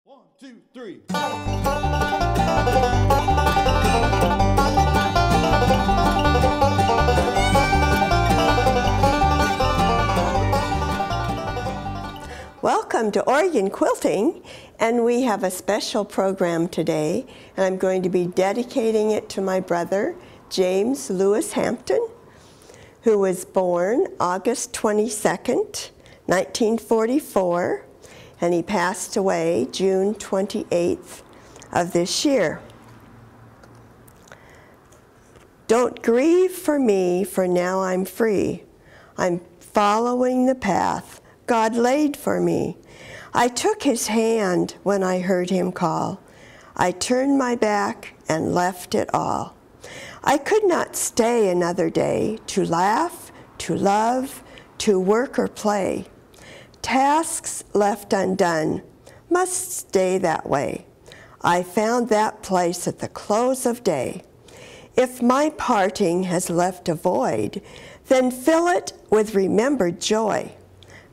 1, 2, 3. Welcome to Oregon Quilting, and we have a special program today, and I'm going to be dedicating it to my brother, James Lewis Hampton, who was born August 22nd, 1944, and he passed away June 28th of this year. Don't grieve for me, for now I'm free. I'm following the path God laid for me. I took his hand when I heard him call. I turned my back and left it all. I could not stay another day to laugh, to love, to work or play. Tasks left undone must stay that way. I found that place at the close of day. If my parting has left a void, then fill it with remembered joy.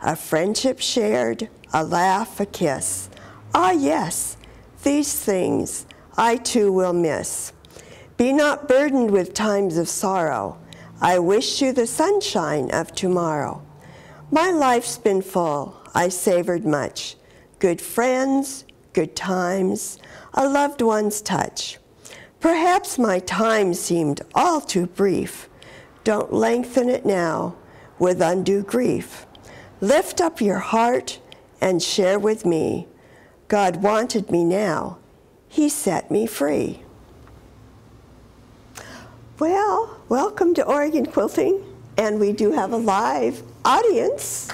A friendship shared, a laugh, a kiss. Ah, yes, these things I too will miss. Be not burdened with times of sorrow. I wish you the sunshine of tomorrow. My life's been full, I savored much. Good friends, good times, a loved one's touch. Perhaps my time seemed all too brief. Don't lengthen it now with undue grief. Lift up your heart and share with me. God wanted me now. He set me free. Well, welcome to Oregon Quilting, and we do have a live audience.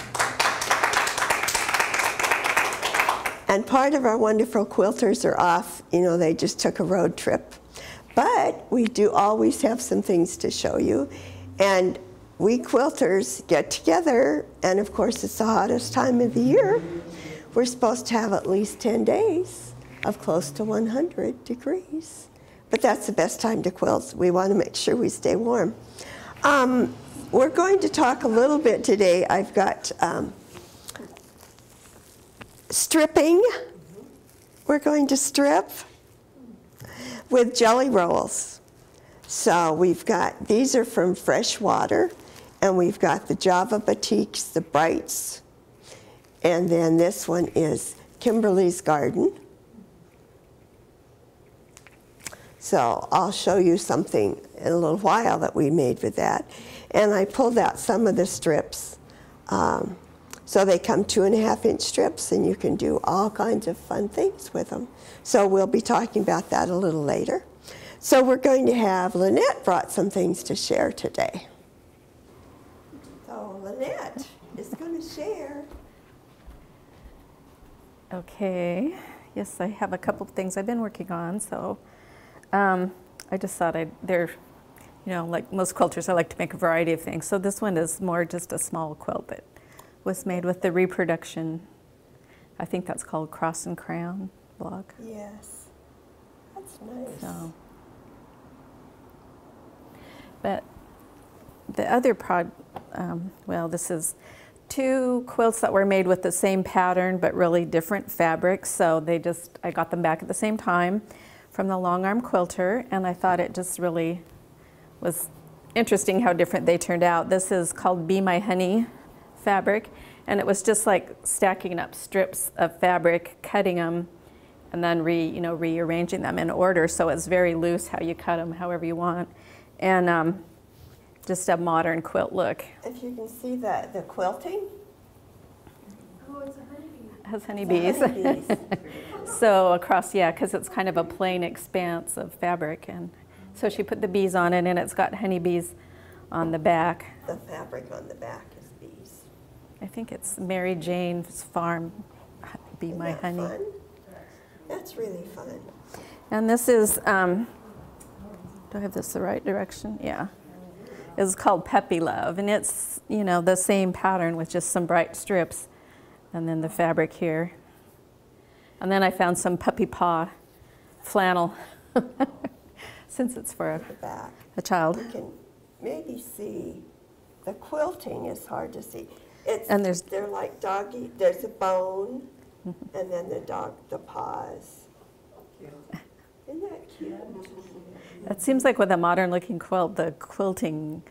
And part of our wonderful quilters are off. You know, they just took a road trip. But we do always have some things to show you. And we quilters get together, and of course it's the hottest time of the year. We're supposed to have at least 10 days of close to 100 degrees. But that's the best time to quilt. We want to make sure we stay warm. We're going to talk a little bit today. I've got stripping. We're going to strip with jelly rolls. So we've got, these are from Freshwater, and we've got the Java Batiks, the Brights, and then this one is Kimberly's Garden. So I'll show you something in a little while that we made with that. And I pulled out some of the strips. So they come 2.5-inch strips, and you can do all kinds of fun things with them. So we'll be talking about that a little later. So we're going to have, Lynette brought some things to share today. So Lynette is going to share. Okay, yes, I have a couple of things I've been working on, so I just thought they're, you know, like most quilters, I like to make a variety of things. So this one is more just a small quilt that was made with the reproduction, I think that's called Cross and Crayon block. Yes, that's nice. So, but the other well, this is 2 quilts that were made with the same pattern but really different fabrics. So I got them back at the same time from the Long Arm Quilter, and I thought it just really was interesting how different they turned out. This is called Be My Honey fabric, and it was just like stacking up strips of fabric, cutting them, and then rearranging them in order. So it's very loose how you cut them, however you want, and just a modern quilt look. If you can see the quilting. Oh, it's a honeybee. It has honeybees. So across, yeah, because it's kind of a plain expanse of fabric, and so she put the bees on it, and it's got honeybees on the back. The fabric on the back is bees. I think it's Mary Jane's Farm, Be My Honey. Fun? That's really fun. And this is, do I have this the right direction? Yeah. It's called Peppy Love, and it's, you know, the same pattern with just some bright strips, and then the fabric here. And then I found some puppy paw flannel, since it's for a child. You can maybe see, the quilting is hard to see. They're like doggy, there's a bone, And then the dog, the paws. Isn't that cute? It seems like with a modern-looking quilt, the quilting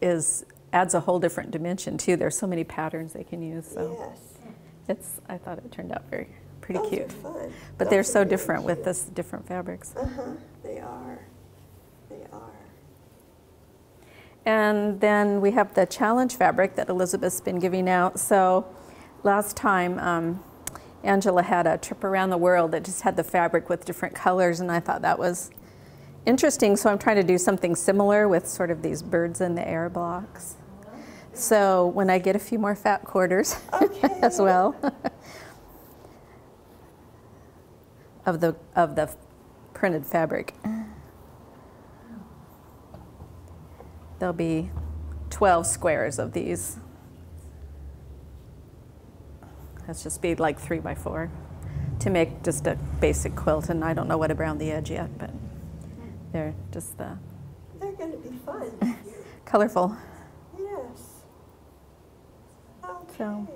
adds a whole different dimension too. There's so many patterns they can use. So Yes. I thought it turned out pretty Those cute. are fun. But Those they're are so really different with cute. this different fabrics. They are. They are. And then we have the challenge fabric that Elizabeth's been giving out. So last time, Angela had a trip around the world that just had the fabric with different colors, and I thought that was interesting. So I'm trying to do something similar with sort of these birds in the air blocks. So when I get a few more fat quarters as well of the printed fabric. There'll be 12 squares of these. Let's just be like 3 by 4 to make just a basic quilt, and I don't know what around the edge yet, but they're just They're going to be fun. colorful. Yes. Okay. So,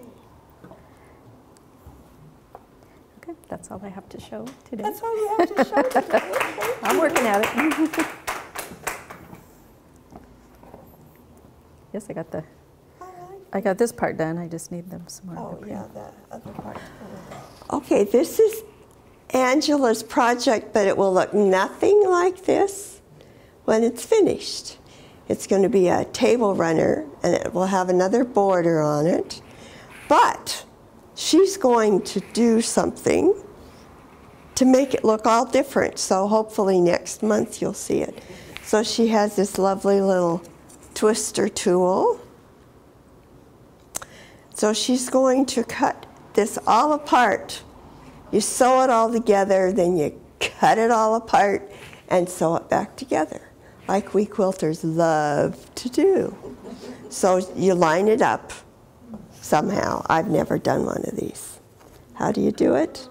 okay, that's all I have to show today. That's all you have to show today. Okay. I'm working at it. Yes, I got this part done. I just need them some more. Oh, yeah, the other part. Okay, this is Angela's project, but it will look nothing like this when it's finished. It's going to be a table runner, and it will have another border on it. But she's going to do something to make it look all different. So hopefully next month you'll see it. So she has this lovely little twister tool. So she's going to cut this all apart. You sew it all together, then you cut it all apart and sew it back together, like we quilters love to do. So you line it up somehow. I've never done one of these. How do you do it?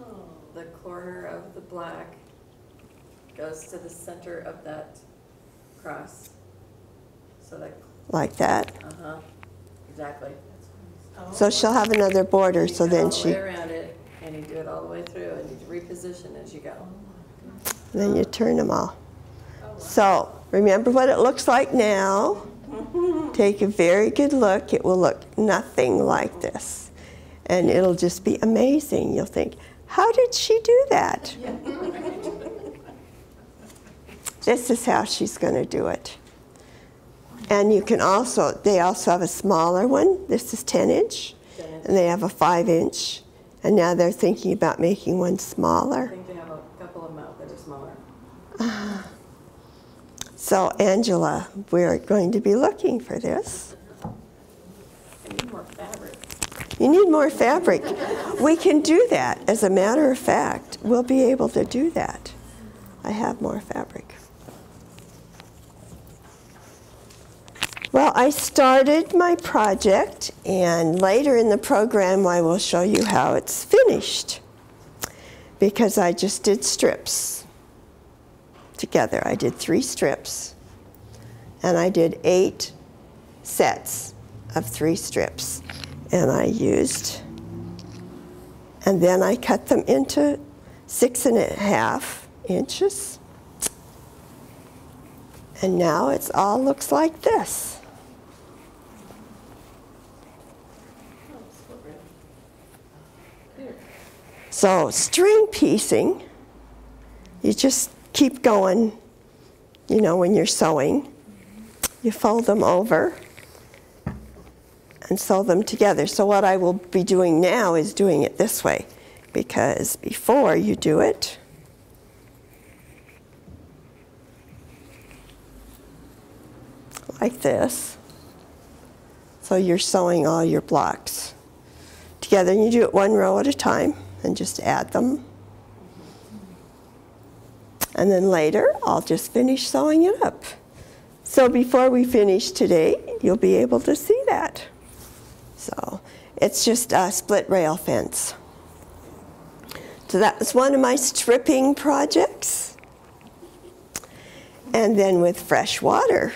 The corner of the black goes to the center of that cross. So that, Like that. exactly. So she'll have another border, so then All the way she, around it, and you do it all the way through, and you reposition as you go. then you turn them all. So remember what it looks like now. Take a very good look. It will look nothing like this. And it'll just be amazing. You'll think, how did she do that? This is how she's going to do it. And you can also, they also have a smaller one. This is 10 inch. And they have a 5 inch. And now they're thinking about making one I smaller. think they have a couple of them out that are smaller. So Angela, we're going to be looking for this. I need more fabric. You need more fabric. We can do that. As a matter of fact, we'll be able to do that. I have more fabric. Well, I started my project, and later in the program I will show you how it's finished, because I just did strips together. I did 3 strips, and I did 8 sets of 3 strips, and I used, and then I cut them into 6.5 inches, and now it's all looks like this. So string piecing, you just keep going, you know, when you're sewing. You fold them over and sew them together. So what I will be doing now is doing it this way, because before you do it, like this. So you're sewing all your blocks together, and you do it 1 row at a time and just add them. And then later, I'll just finish sewing it up. So before we finish today, you'll be able to see that. So it's just a split rail fence. So that was one of my stripping projects. And then with fresh water,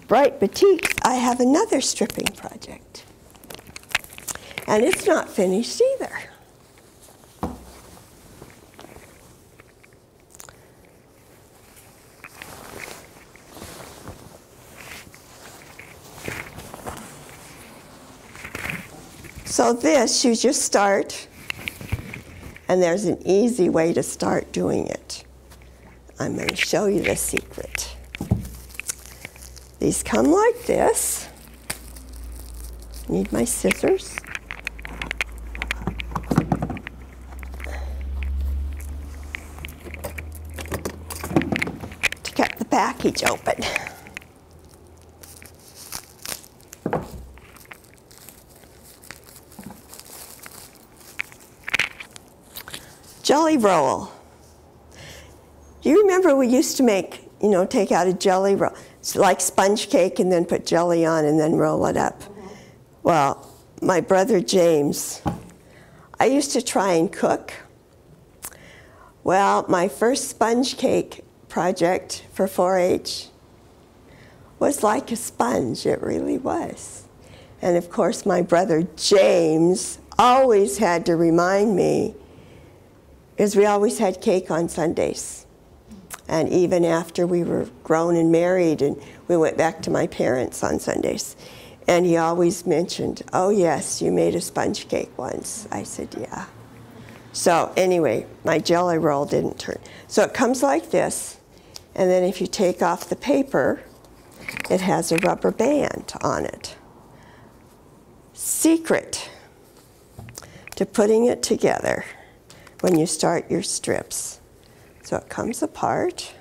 Bright Batiks, I have another stripping project. And it's not finished either. So this, you just start, and there's an easy way to start doing it. I'm going to show you the secret. These come like this. Need my scissors. To cut the package open. Jelly roll. Do you remember we used to make, take out a jelly roll? It's like sponge cake and then put jelly on and then roll it up. Well, my brother James, I used to try and cook. Well, my first sponge cake project for 4-H was like a sponge. It really was. And of course, my brother James always had to remind me, because we always had cake on Sundays. And even after we were grown and married, and we went back to my parents on Sundays. And he always mentioned, oh yes, you made a sponge cake once. I said, yeah. So anyway, my jelly roll didn't turn. So it comes like this, and then if you take off the paper, it has a rubber band on it. Secret to putting it together when you start your strips. So it comes apart.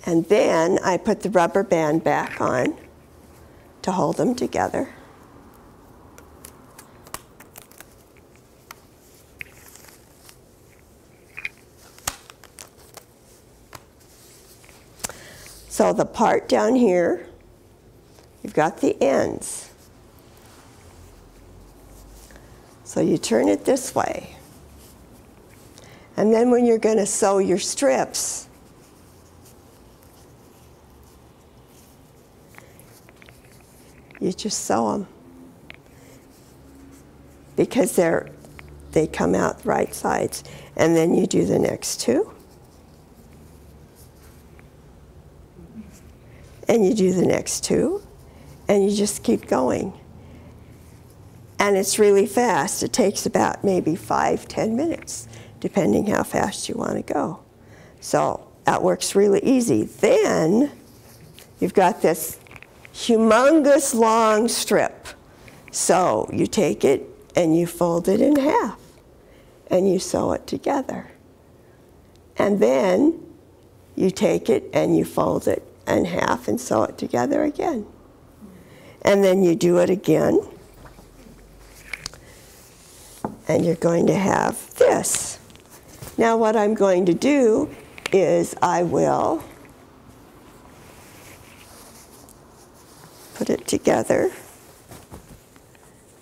And then I put the rubber band back on to hold them together. So the part down here, you've got the ends. So you turn it this way. And then when you're going to sew your strips, you just sew them. Because they come out right sides. And then you do the next two. And you do the next two. And you just keep going. And it's really fast. It takes about maybe 5-10 minutes, depending how fast you want to go. So that works really easy. Then you've got this humongous long strip. So you take it and you fold it in half and you sew it together. And then you take it and you fold it in half and sew it together again. And then you do it again. And you're going to have this. Now what I'm going to do is I will put it together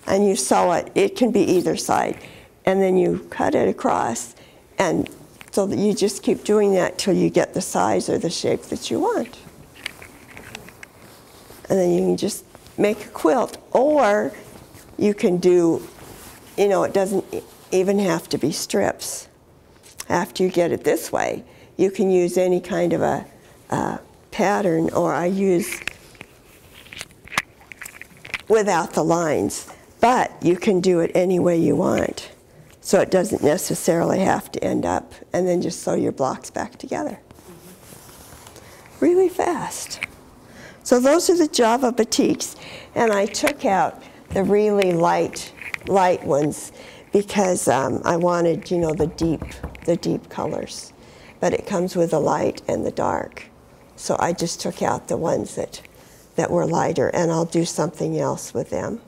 and you sew it. It can be either side. And then you cut it across, and so that you just keep doing that till you get the size or the shape that you want. And then you can just make a quilt, or you can do, it doesn't even have to be strips. After you get it this way, you can use any kind of a pattern, or I use without the lines, but you can do it any way you want. So it doesn't necessarily have to end up, and then just sew your blocks back together. Really fast. So those are the Java batiks, and I took out the really light ones because I wanted, the deep colors. But it comes with the light and the dark. So I just took out the ones that were lighter, and I'll do something else with them.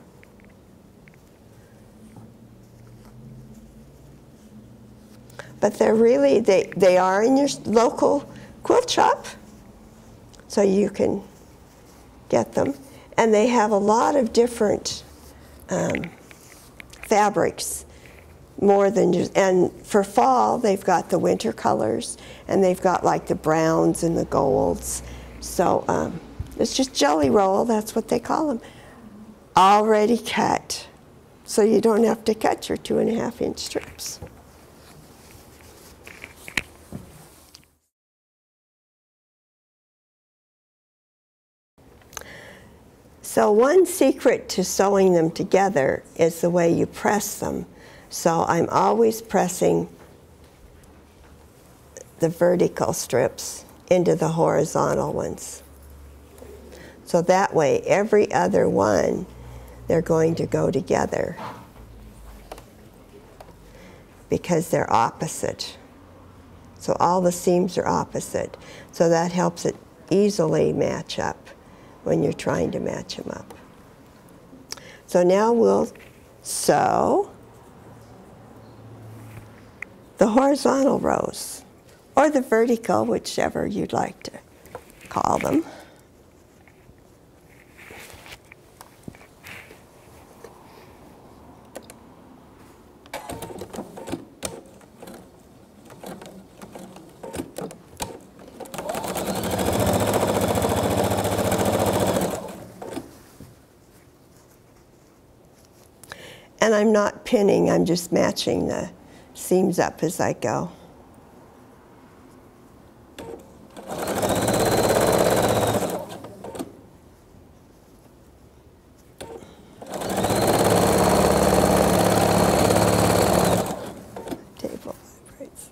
But they're really, they are in your local quilt shop, so you can get them. And they have a lot of different fabrics, more than just, and for fall, they've got the winter colors, and they've got like the browns and the golds. So it's just jelly roll, that's what they call them. Already cut, so you don't have to cut your 2.5-inch strips. So one secret to sewing them together is the way you press them. So I'm always pressing the vertical strips into the horizontal ones. So that way, every other one, they're going to go together because they're opposite. So all the seams are opposite. So that helps it easily match up when you're trying to match them up. So now we'll sew the horizontal rows, or the vertical, whichever you'd like to call them. And I'm not pinning, I'm just matching the seams up as I go. Table vibrates.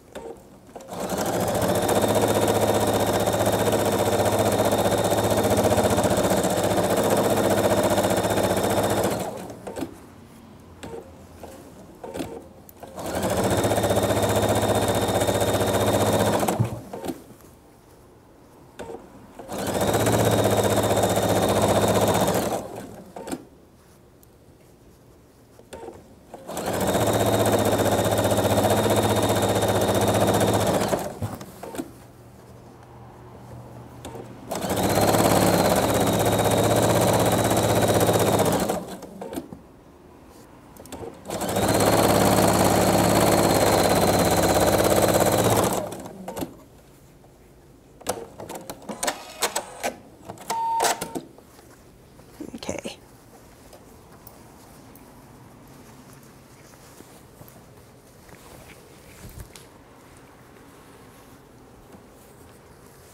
Okay.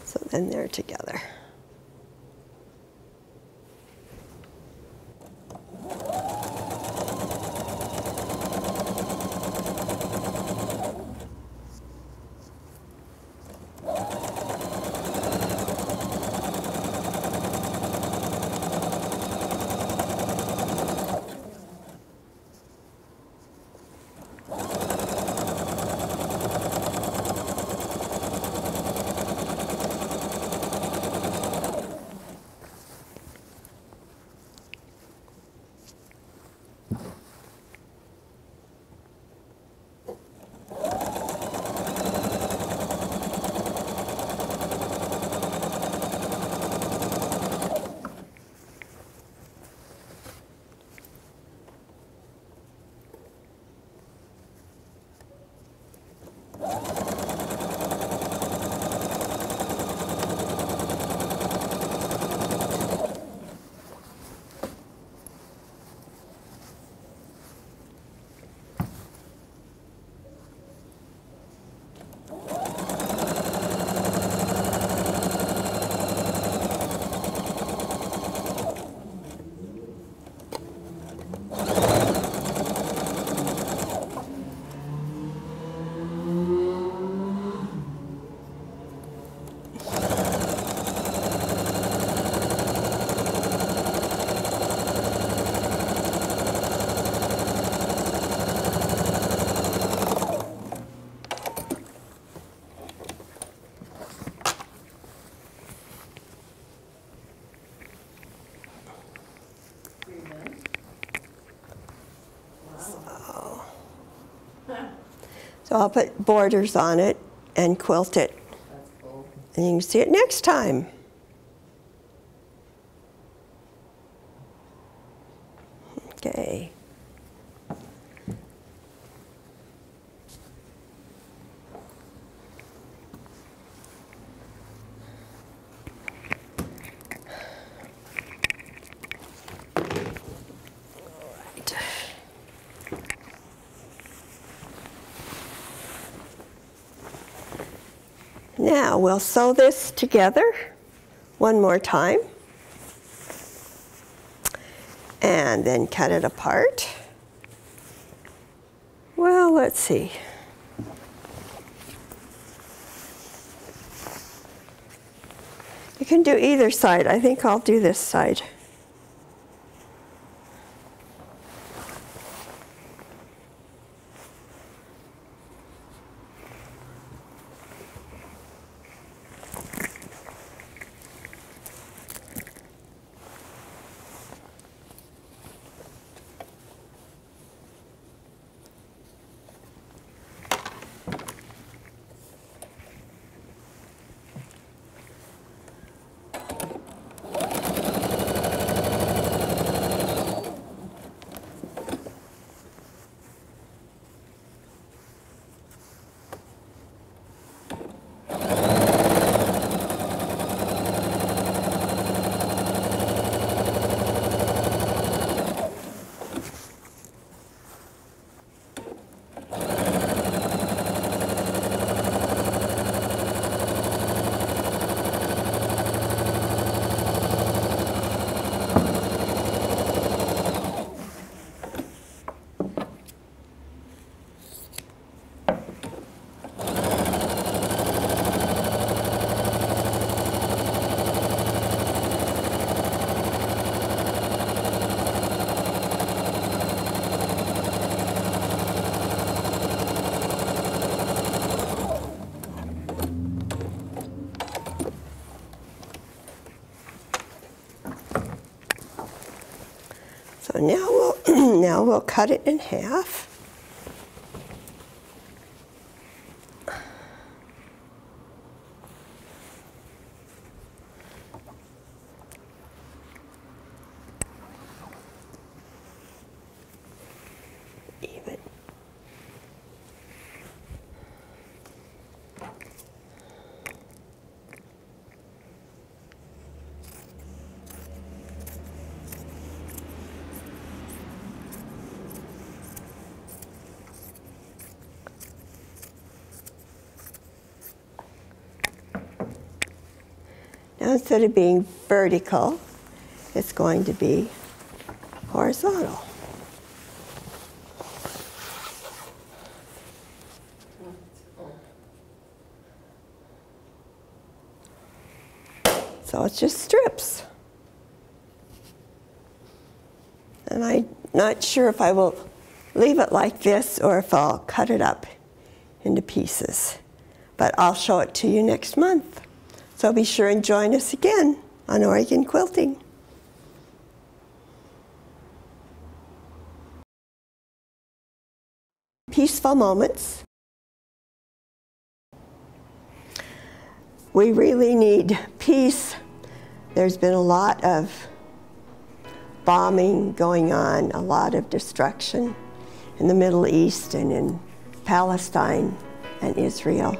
So then they're together. So I'll put borders on it and quilt it. That's cool. And you can see it next time. Okay. Now we'll sew this together one more time. and then cut it apart. Well, let's see. You can do either side. I think I'll do this side. So now we'll cut it in half. Even. Now instead of being vertical, it's going to be horizontal. So it's just strips. And I'm not sure if I will leave it like this or if I'll cut it up into pieces. But I'll show it to you next month. So be sure and join us again on Oregon Quilting. Peaceful moments. We really need peace. There's been a lot of bombing going on, a lot of destruction in the Middle East and in Palestine and Israel.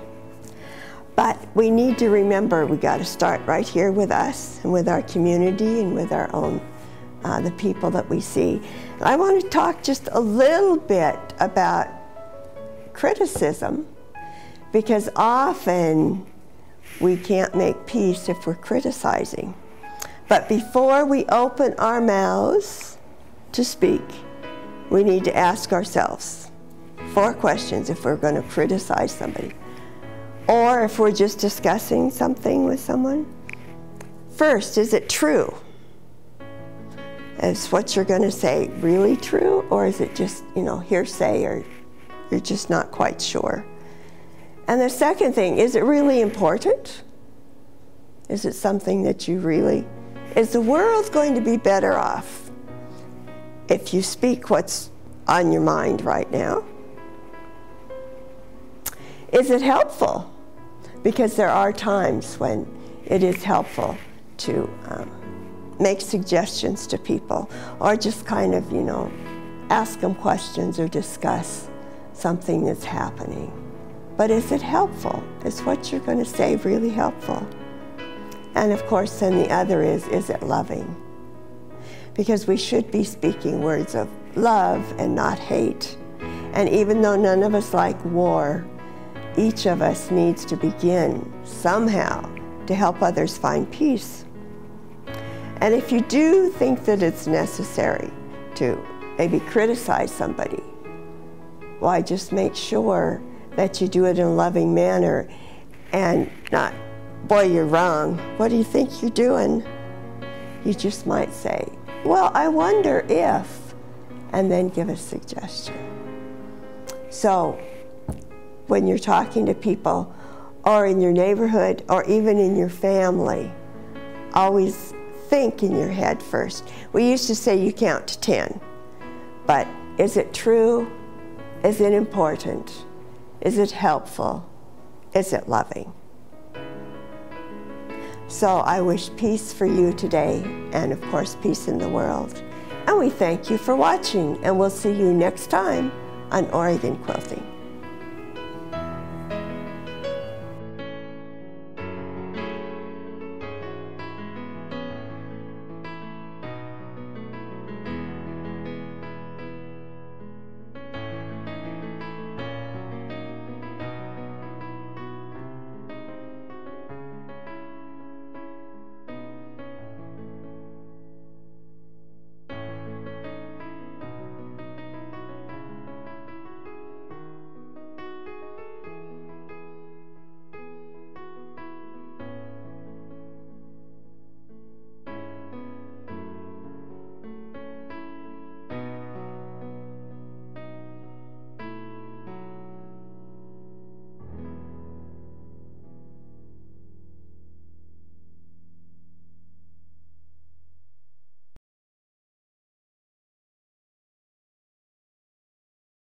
But we need to remember we got to start right here with us and with our community and with our own, the people that we see. And I want to talk just a little bit about criticism, because often we can't make peace if we're criticizing. But before we open our mouths to speak, we need to ask ourselves 4 questions if we're going to criticize somebody. Or if we're just discussing something with someone. First, is it true? Is what you're going to say really true? Or is it just, hearsay, or you're just not quite sure? And the second thing, is it really important? Is it something that you really... Is the world going to be better off if you speak what's on your mind right now? Is it helpful? Because there are times when it is helpful to make suggestions to people, or just kind of, ask them questions or discuss something that's happening. But is it helpful? Is what you're going to say really helpful? And of course, then the other is it loving? Because we should be speaking words of love and not hate. And even though none of us like war, each of us needs to begin somehow to help others find peace. And if you do think that it's necessary to maybe criticize somebody, why just make sure that you do it in a loving manner and not, boy, you're wrong. What do you think you're doing? You just might say, well, I wonder if, and then give a suggestion. So when you're talking to people or in your neighborhood or even in your family, always think in your head first. We used to say you count to 10, but is it true? Is it important? Is it helpful? Is it loving? So I wish peace for you today, and of course peace in the world. And we thank you for watching, and we'll see you next time on Oregon Quilting.